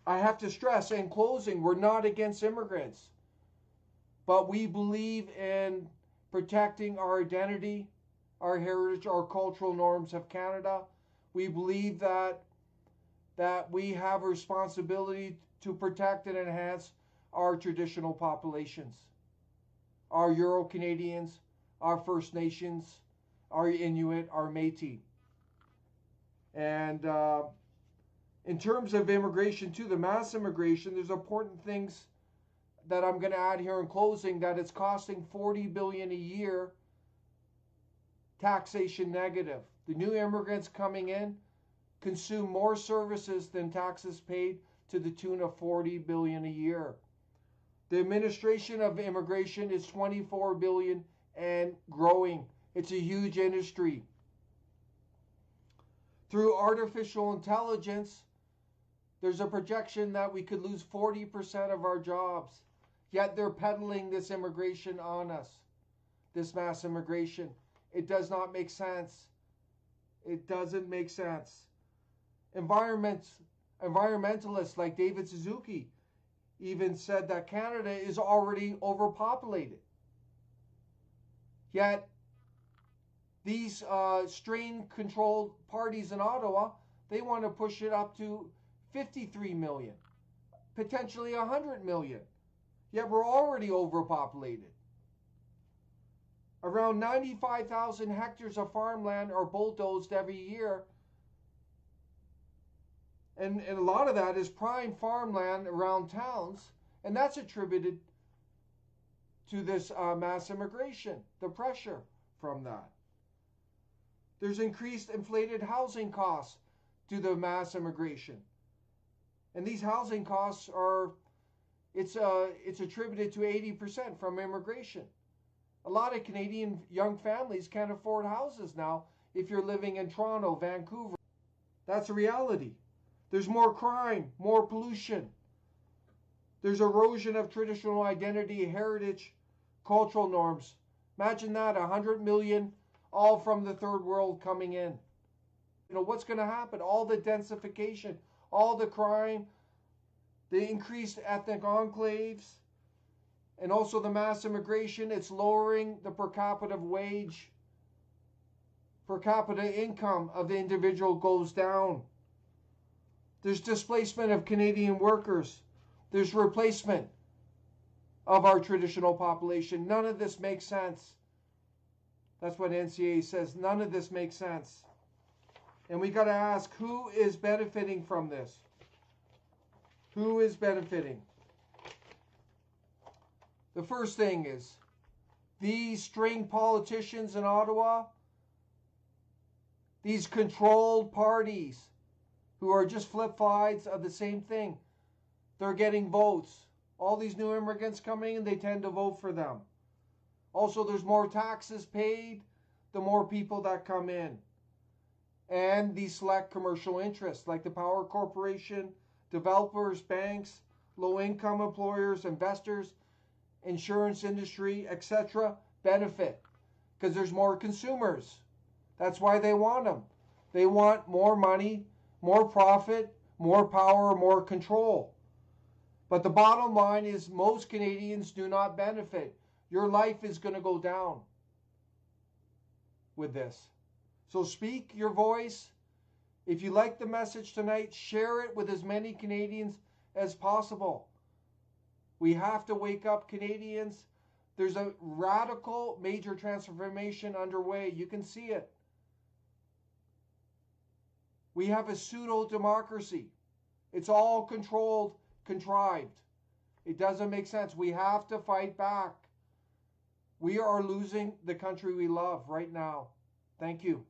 I have to stress in closing, we're not against immigrants, but we believe in protecting our identity, our heritage, our cultural norms of Canada. We believe that we have a responsibility to protect and enhance our traditional populations, our Euro-Canadians, our First Nations, our Inuit, our Métis. And in terms of immigration too, the mass immigration, there's important things that I'm going to add here in closing, that it's costing $40 billion a year, taxation negative. The new immigrants coming in consume more services than taxes paid, to the tune of $40 billion a year. The administration of immigration is $24 billion and growing. It's a huge industry. Through artificial intelligence, there's a projection that we could lose 40% of our jobs. Yet they're peddling this immigration on us, this mass immigration. It does not make sense. It doesn't make sense. Environmentalists like David Suzuki even said that Canada is already overpopulated. Yet these strain-controlled parties in Ottawa, they want to push it up to 53 million, potentially 100 million. Yet we're already overpopulated. Around 95,000 hectares of farmland are bulldozed every year. And a lot of that is prime farmland around towns. And that's attributed to this mass immigration, the pressure from that. There's increased inflated housing costs due to mass immigration. And these housing costs are, it's attributed to 80% from immigration. A lot of Canadian young families can't afford houses now if you're living in Toronto, Vancouver. That's a reality. There's more crime, more pollution. There's erosion of traditional identity, heritage, cultural norms. Imagine that, 100 million, all from the third world coming in. You know, what's going to happen? All the densification, all the crime, the increased ethnic enclaves, and also the mass immigration. It's lowering the per capita wage. Per capita income of the individual goes down. There's displacement of Canadian workers. There's replacement of our traditional population. None of this makes sense. That's what NCA says. None of this makes sense. And we got to ask, who is benefiting from this? Who is benefiting? The first thing is, these string politicians in Ottawa, these controlled parties who are just flip sides of the same thing, they're getting votes. All these new immigrants coming in, they tend to vote for them. Also, there's more taxes paid, the more people that come in. And these select commercial interests like the Power Corporation, developers, banks, low-income employers, investors, insurance industry, etc. benefit because there's more consumers. That's why they want them. They want more money, more profit, more power, more control. But the bottom line is most Canadians do not benefit. Your life is going to go down with this. So speak your voice. If you like the message tonight, share it with as many Canadians as possible. We have to wake up, Canadians. There's a radical major transformation underway. You can see it. We have a pseudo-democracy. It's all controlled, contrived. It doesn't make sense. We have to fight back. We are losing the country we love right now. Thank you.